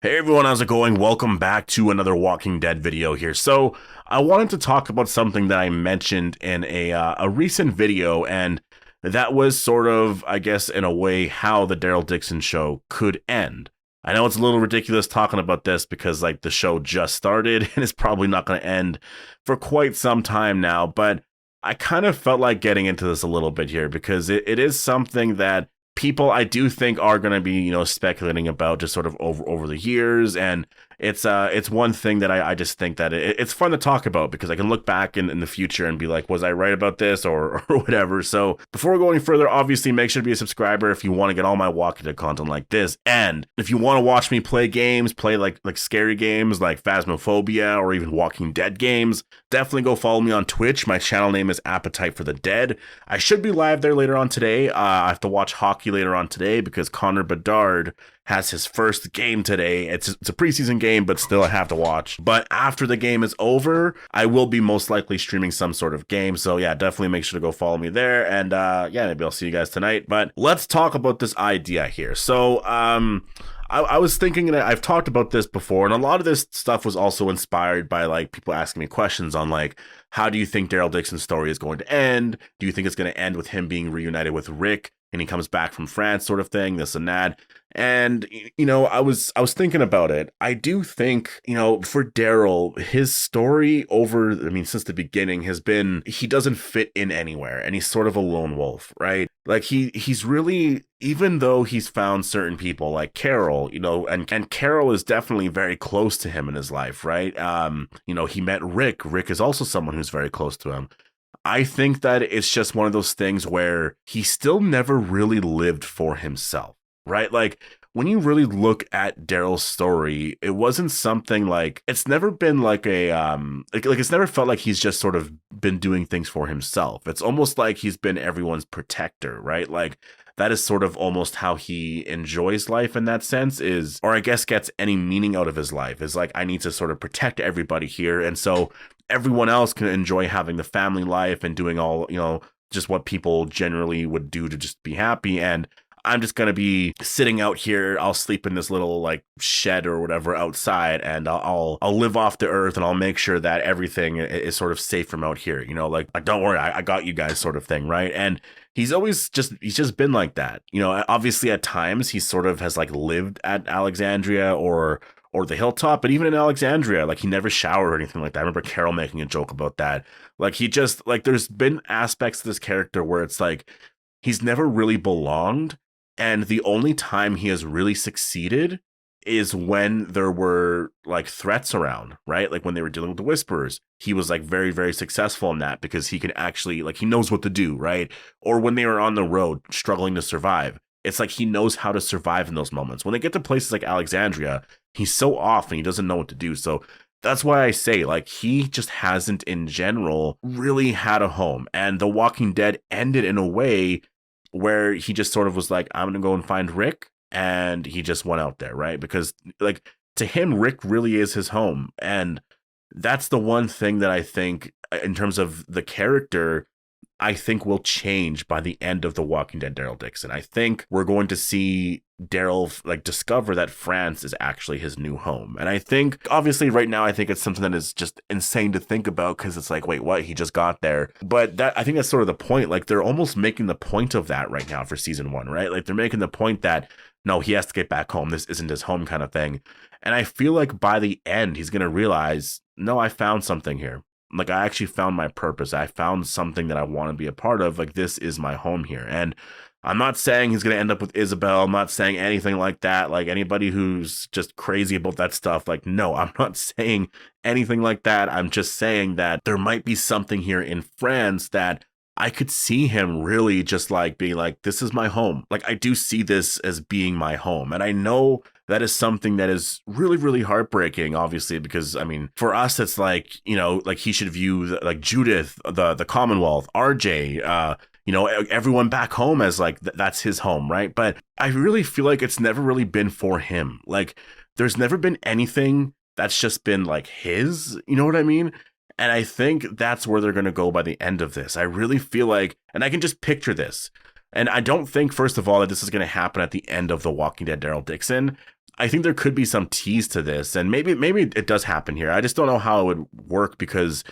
Hey everyone, how's it going? Welcome back to another Walking Dead video here. So, I wanted to talk about something that I mentioned in a recent video, and that was sort of, I guess, in a way, how the Daryl Dixon show could end. I know it's a little ridiculous talking about this because, like, the show just started and it's probably not going to end for quite some time now, but I kind of felt like getting into this a little bit here because it is something that people I do think are going to be, speculating about just sort of over the years. And it's one thing that I just think that it's fun to talk about because I can look back in the future and be like, was I right about this or or whatever. So before we go any further, obviously make sure to be a subscriber if you want to get all my Walking Dead content like this. And if you want to watch me play games, play like scary games like Phasmophobia or even Walking Dead games, definitely go follow me on Twitch. My channel name is Appetite for the Dead. I should be live there later on today. I have to watch hockey later on today because Connor Bedard has his first game today. It's a preseason game, but still I have to watch. But after the game is over, I will be most likely streaming some sort of game. So yeah, definitely make sure to go follow me there. And yeah, maybe I'll see you guys tonight. But let's talk about this idea here. So I was thinking that I've talked about this before, and a lot of this stuff was also inspired by like people asking me questions on like, how do you think Daryl Dixon's story is going to end? Do you think it's going to end with him being reunited with Rick and he comes back from France, sort of thing, this and that? And I was thinking about it. I do think, for Daryl, his story since the beginning has been he doesn't fit in anywhere, and he's sort of a lone wolf, right? Like he's really, even though he's found certain people like Carol, and Carol is definitely very close to him in his life, right? He met Rick. Rick is also someone who's very close to him. I think that it's just one of those things where he still never really lived for himself, right? Like when you really look at Daryl's story, it wasn't something like, it's never been like a like it's never felt like he's just sort of been doing things for himself. It's almost like he's been everyone's protector, right? Like that is sort of almost how he enjoys life in that sense, is, or I guess gets any meaning out of his life, is like, I need to sort of protect everybody here. And so everyone else can enjoy having the family life and doing all, just what people generally would do to just be happy. And I'm just going to be sitting out here. I'll sleep in this little like shed or whatever outside, and I'll live off the earth, and I'll make sure that everything is sort of safe from out here. Like don't worry, I got you guys, sort of thing, right? And he's just been like that. Obviously at times he sort of has like lived at Alexandria or the hilltop, but even in Alexandria, like he never showered or anything like that. I remember Carol making a joke about that. Like he just, like, there's been aspects of this character where it's like he's never really belonged. And the only time he has really succeeded is when there were like threats around, right? Like when they were dealing with the Whisperers, he was like very, very successful in that because he can actually, like, he knows what to do, right? Or when they were on the road struggling to survive, it's like he knows how to survive in those moments. When they get to places like Alexandria, he's so off and he doesn't know what to do. So that's why I say, like, he just hasn't in general really had a home. And The Walking Dead ended in a way where he just sort of was like, I'm gonna go and find Rick, and he just went out there, right? Because like to him, Rick really is his home. And that's the one thing that I think in terms of the character, I think will change by the end of The Walking Dead Daryl Dixon. I think we're going to see Daryl like discover that France is actually his new home. And I think obviously right now, I think it's something that is just insane to think about because it's like, wait, what? He just got there. But that, I think that's sort of the point. Like they're almost making the point of that right now for season 1, right? Like they're making the point that no, he has to get back home. This isn't his home, kind of thing. And I feel like by the end, he's going to realize, no, I found something here. Like I actually found my purpose. I found something that I want to be a part of. Like this is my home here. And I'm not saying he's going to end up with Isabel. I'm not saying anything like that. Like anybody who's just crazy about that stuff, like, no, I'm not saying anything like that. I'm just saying that there might be something here in France that I could see him really just like being like, this is my home. Like I do see this as being my home. And I know that is something that is really, really heartbreaking, obviously, because I mean, for us, it's like, like he should view like Judith, the Commonwealth, RJ, everyone back home as like, that's his home, right? But I really feel like it's never really been for him. Like there's never been anything that's just been like his, you know what I mean? And I think that's where they're going to go by the end of this. I really feel like, and I can just picture this. And I don't think, first of all, that this is going to happen at the end of The Walking Dead Daryl Dixon. I think there could be some tease to this, and maybe it does happen here. I just don't know how it would work because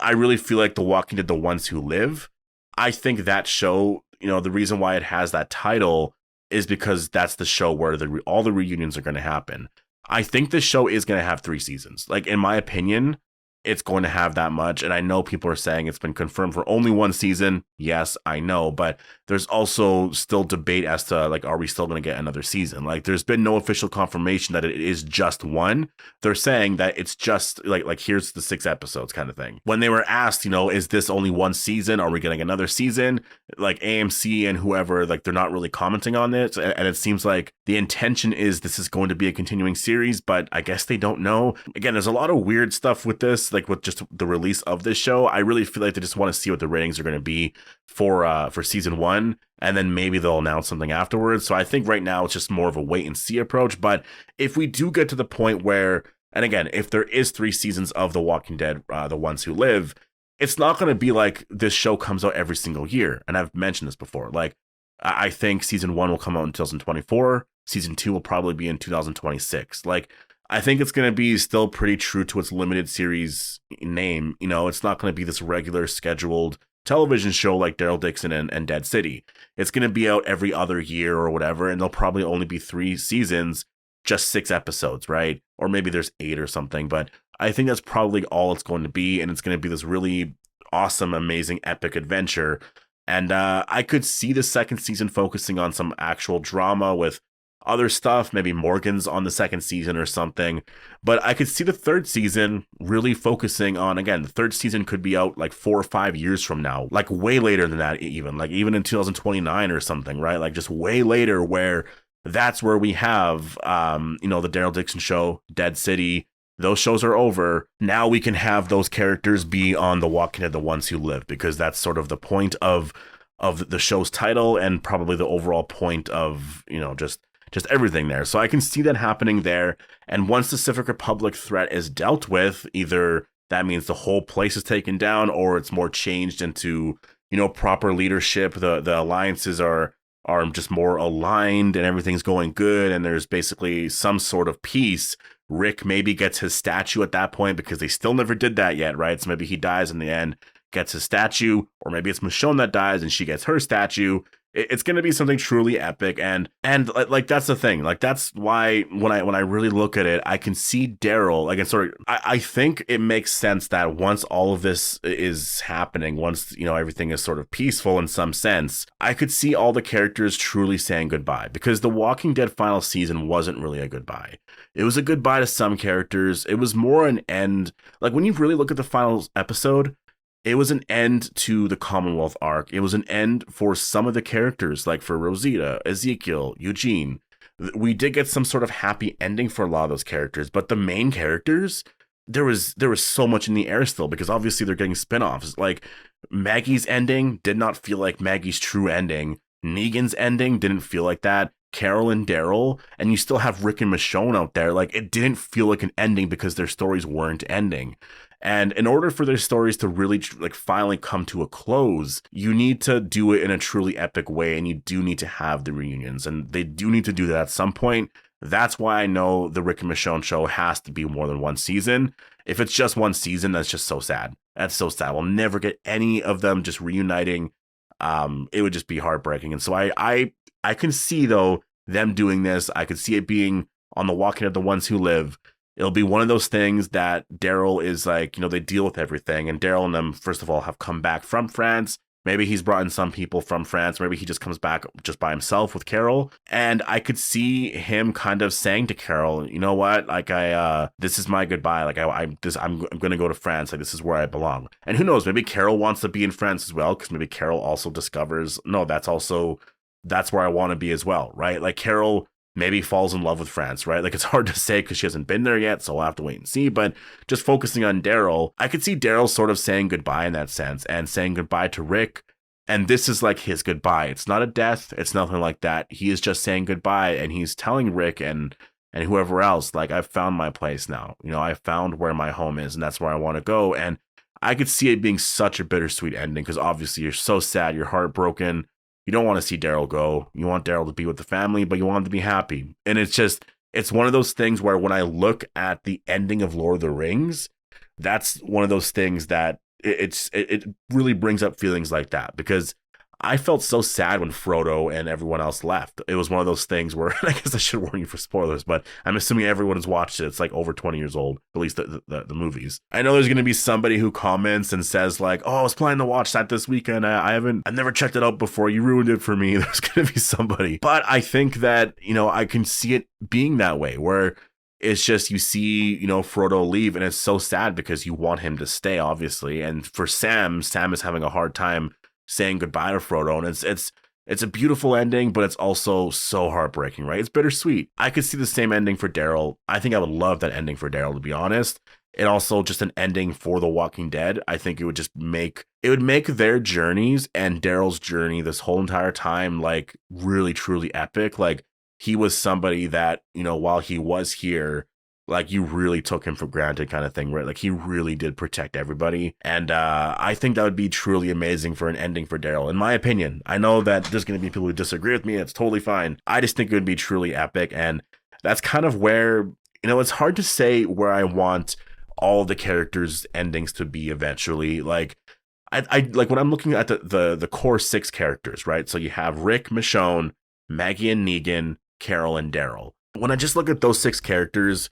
I really feel like The Walking Dead: The Ones Who Live, I think that show, the reason why it has that title is because that's the show where all the reunions are going to happen. I think this show is going to have 3 seasons. Like, in my opinion, it's going to have that much. And I know people are saying it's been confirmed for only 1 season. Yes, I know. But there's also still debate as to, like, are we still going to get another season? Like, there's been no official confirmation that it is just 1. They're saying that it's just like here's the 6 episodes kind of thing. When they were asked, is this only 1 season? Are we getting another season? Like, AMC and whoever, like, they're not really commenting on it. And it seems like the intention is this is going to be a continuing series, but I guess they don't know. Again, there's a lot of weird stuff with this, like with just the release of this show. I really feel like they just want to see what the ratings are going to be for season 1, and then maybe they'll announce something afterwards. So I think right now it's just more of a wait and see approach. But if we do get to the point where, and again, if there is 3 seasons of The Walking Dead, The Ones Who Live, it's not going to be like this show comes out every single year. And I've mentioned this before. Like, I think season 1 will come out in 2024. Season 2 will probably be in 2026. Like, I think it's going to be still pretty true to its limited series name. It's not going to be this regular scheduled television show like Daryl Dixon and Dead City. It's going to be out every other year or whatever, and there'll probably only be 3 seasons, just 6 episodes, right? Or maybe there's 8 or something, but I think that's probably all it's going to be, and it's going to be this really awesome, amazing, epic adventure. And I could see the second season focusing on some actual drama with other stuff. Maybe Morgan's on the second season or something. But I could see the third season really focusing on, again, the third season could be out like 4 or 5 years from now, like way later than that, even in 2029 or something, right? Like just way later, where that's where we have, the Daryl Dixon show, Dead City. Those shows are over. Now we can have those characters be on The Walking Dead: The Ones Who Live, because that's sort of the point of the show's title and probably the overall point of, just everything there. So I can see that happening there. And once the Civic Republic threat is dealt with, either that means the whole place is taken down or it's more changed into, proper leadership. The alliances are just more aligned and everything's going good. And there's basically some sort of peace. Rick maybe gets his statue at that point because they still never did that yet, right? So maybe he dies in the end, gets his statue, or maybe it's Michonne that dies and she gets her statue. It's going to be something truly epic, and like that's the thing. Like that's why when I really look at it, I can see Daryl. Like, it's sort of, I think it makes sense that once all of this is happening, once everything is sort of peaceful in some sense, I could see all the characters truly saying goodbye, because The Walking Dead final season wasn't really a goodbye. It was a goodbye to some characters. It was more an end. Like, when you really look at the final episode, it was an end to the Commonwealth arc. It was an end for some of the characters, like for Rosita, Ezekiel, Eugene. We did get some sort of happy ending for a lot of those characters, but the main characters, there was so much in the air still, because obviously they're getting spin-offs. Like, Maggie's ending did not feel like Maggie's true ending. Negan's ending didn't feel like that. Carol and Daryl, and you still have Rick and Michonne out there. Like, it didn't feel like an ending because their stories weren't ending. And in order for their stories to really finally come to a close, you need to do it in a truly epic way, and you do need to have the reunions, and they do need to do that at some point. That's why I know the Rick and Michonne show has to be more than 1 season. If it's just 1 season, that's just so sad. That's so sad. We'll never get any of them just reuniting. It would just be heartbreaking. And so I can see, though, them doing this. I could see it being on The Walking Dead: The Ones Who Live. It'll be one of those things that Daryl is like, they deal with everything. And Daryl and them, first of all, have come back from France. Maybe he's brought in some people from France. Maybe he just comes back just by himself with Carol. And I could see him kind of saying to Carol, you know what? Like, this is my goodbye. Like, I'm going to go to France. Like, this is where I belong. And who knows? Maybe Carol wants to be in France as well, because maybe Carol also discovers, no, that's where I want to be as well, right? Like, Carol maybe falls in love with France, right? Like, it's hard to say because she hasn't been there yet, so we'll have to wait and see. But just focusing on Daryl, I could see Daryl sort of saying goodbye in that sense, and saying goodbye to Rick. And this is like his goodbye. It's not a death. It's nothing like that. He is just saying goodbye, and he's telling Rick and whoever else, like, I've found my place now. I found where my home is, and that's where I want to go. And I could see it being such a bittersweet ending, because obviously you're so sad, you're heartbroken. You don't want to see Daryl go. You want Daryl to be with the family, but you want him to be happy. And it's just, it's one of those things where when I look at the ending of Lord of the Rings, that's one of those things that it really brings up feelings like that, because I felt so sad when Frodo and everyone else left. It was one of those things where, I guess I should warn you for spoilers, but I'm assuming everyone has watched it. It's like over 20 years old, at least the movies. I know there's going to be somebody who comments and says like, oh, I was planning to watch that this weekend. I've never checked it out before. You ruined it for me. There's going to be somebody. But I think that, I can see it being that way, where it's just, you see, Frodo leave, and it's so sad because you want him to stay, obviously. And for Sam is having a hard time saying goodbye to Frodo, and it's a beautiful ending, but it's also so heartbreaking, right? It's bittersweet. I could see the same ending for Daryl. I think I would love that ending for Daryl, to be honest. And also just an ending for The Walking Dead. I think it would just make their journeys and Daryl's journey this whole entire time like really truly epic. Like, he was somebody that, while he was here, like, you really took him for granted, kind of thing, right? Like, he really did protect everybody. And I think that would be truly amazing for an ending for Daryl, in my opinion. I know that there's going to be people who disagree with me. It's totally fine. I just think it would be truly epic. And that's kind of where, it's hard to say where I want all the characters' endings to be eventually. Like, I like when I'm looking at the core 6 characters, right? So you have Rick, Michonne, Maggie and Negan, Carol, and Daryl. When I just look at those 6 characters,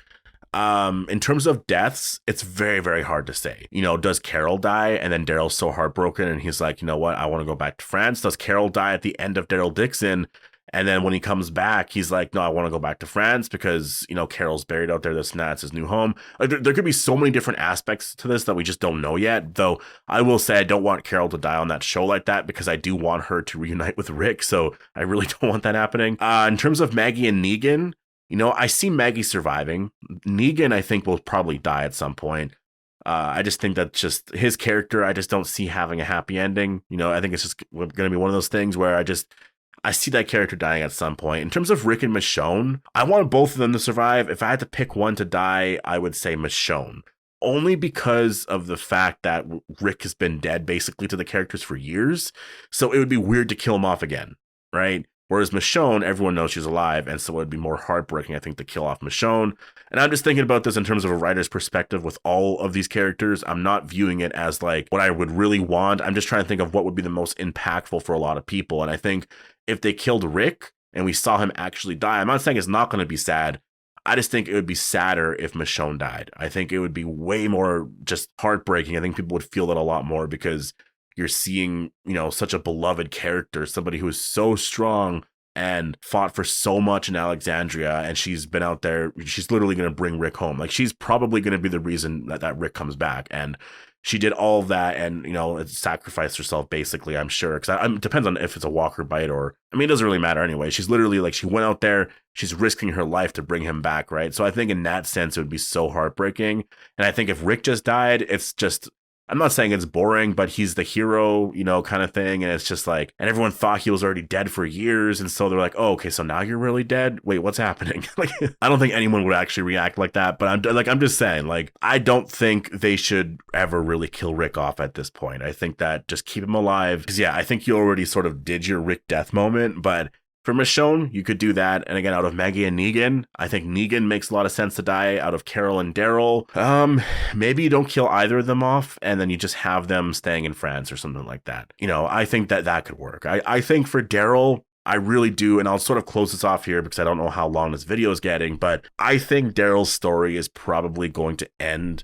in terms of deaths, it's very, very hard to say. Does Carol die and then Daryl's so heartbroken and he's like, you know what, I want to go back to France? Does Carol die at the end of Daryl Dixon, and then when he comes back, he's like, no, I want to go back to France because, Carol's buried out there, this and that's his new home? Like, there could be so many different aspects to this that we just don't know yet, though I will say I don't want Carol to die on that show like that, because I do want her to reunite with Rick, so I really don't want that happening. In terms of Maggie and Negan, I see Maggie surviving. Negan, I think, will probably die at some point. I just think that just his character, I just don't see having a happy ending. I think it's just going to be one of those things where I see that character dying at some point. In terms of Rick and Michonne, I want both of them to survive. If I had to pick one to die, I would say Michonne. Only because of the fact that Rick has been dead basically to the characters for years. So it would be weird to kill him off again, right? Whereas Michonne, everyone knows she's alive, and so it would be more heartbreaking, I think, to kill off Michonne. And I'm just thinking about this in terms of a writer's perspective with all of these characters. I'm not viewing it as like what I would really want. I'm just trying to think of what would be the most impactful for a lot of people. And I think if they killed Rick and we saw him actually die, I'm not saying it's not going to be sad. I just think it would be sadder if Michonne died. I think it would be way more just heartbreaking. I think people would feel that a lot more, because you're seeing, such a beloved character, somebody who is so strong and fought for so much in Alexandria, and she's been out there. She's literally going to bring Rick home. Like, she's probably going to be the reason that Rick comes back. And she did all of that and, sacrificed herself, basically, I'm sure. Because it depends on if it's a walker bite or, it doesn't really matter anyway. She's literally like, she went out there, she's risking her life to bring him back, right? So I think in that sense, it would be so heartbreaking. And I think if Rick just died, it's just, I'm not saying it's boring, but he's the hero, kind of thing. And it's just like, and everyone thought he was already dead for years. And so they're like, oh, okay, so now you're really dead? Wait, what's happening? Like, I don't think anyone would actually react like that. But I'm just saying, like, I don't think they should ever really kill Rick off at this point. I think that just keep him alive. Because, yeah, I think you already sort of did your Rick death moment. But for Michonne, you could do that. And again, out of Maggie and Negan, I think Negan makes a lot of sense to die. Out of Carol and Daryl, maybe you don't kill either of them off, and then you just have them staying in France or something like that. I think that could work. I think for Daryl, I really do, and I'll sort of close this off here because I don't know how long this video is getting, but I think Daryl's story is probably going to end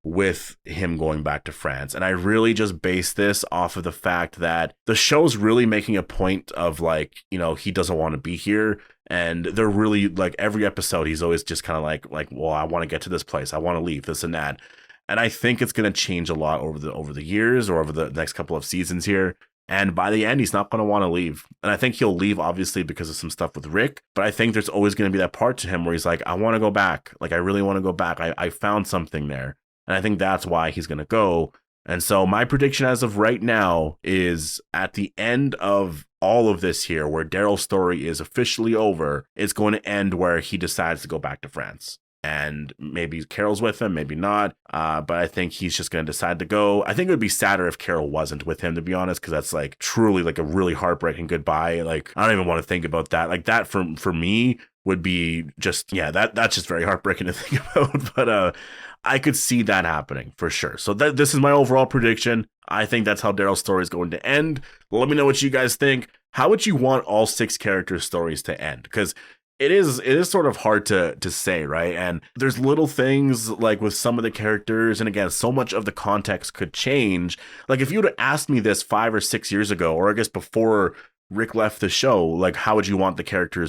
with him going back to France. And I really just base this off of the fact that the show's really making a point of like, he doesn't want to be here. And they're really like, every episode, he's always just kind of like, well, I want to get to this place. I want to leave, this and that. And I think it's going to change a lot over the years or over the next couple of seasons here. And by the end, he's not going to want to leave. And I think he'll leave, obviously, because of some stuff with Rick. But I think there's always going to be that part to him where he's like, I want to go back. Like, I really want to go back. I found something there. And I think that's why he's going to go. And so my prediction as of right now is at the end of all of this here, where Daryl's story is officially over, it's going to end where he decides to go back to France. and maybe Carol's with him, maybe not. But I think he's just going to decide to go. I think it would be sadder if Carol wasn't with him, to be honest, because that's like truly like a really heartbreaking goodbye. Like, I don't even want to think about that. Like, that for me would be just, yeah, that's just very heartbreaking to think about. But I could see that happening for sure. So this is my overall prediction. I think that's how Daryl's story is going to end. Let me know what you guys think. How would you want all 6 characters' stories to end? Because it is sort of hard to say, right? And there's little things like with some of the characters, and again, so much of the context could change. Like, if you would have asked me this 5 or 6 years ago, or I guess before Rick left the show, like, how would you want the character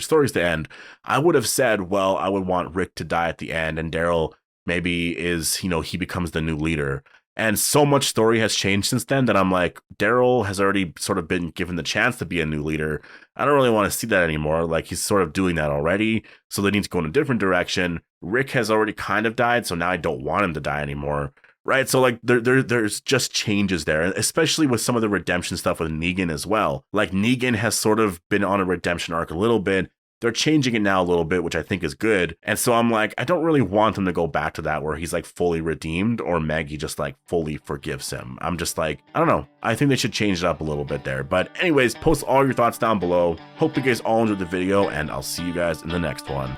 stories to end? I would have said, well, I would want Rick to die at the end, and Daryl maybe is, he becomes the new leader. And so much story has changed since then that I'm like, Daryl has already sort of been given the chance to be a new leader. I don't really want to see that anymore. Like, he's sort of doing that already, so they need to go in a different direction. Rick has already kind of died, so now I don't want him to die anymore. Right, so like there's just changes there, especially with some of the redemption stuff with Negan as well. Like, Negan has sort of been on a redemption arc a little bit. They're changing it now a little bit, which I think is good. And so I'm like, I don't really want them to go back to that where he's like fully redeemed or Maggie just like fully forgives him. I'm just like, I don't know. I think they should change it up a little bit there. But anyways, post all your thoughts down below. Hope you guys all enjoyed the video, and I'll see you guys in the next one.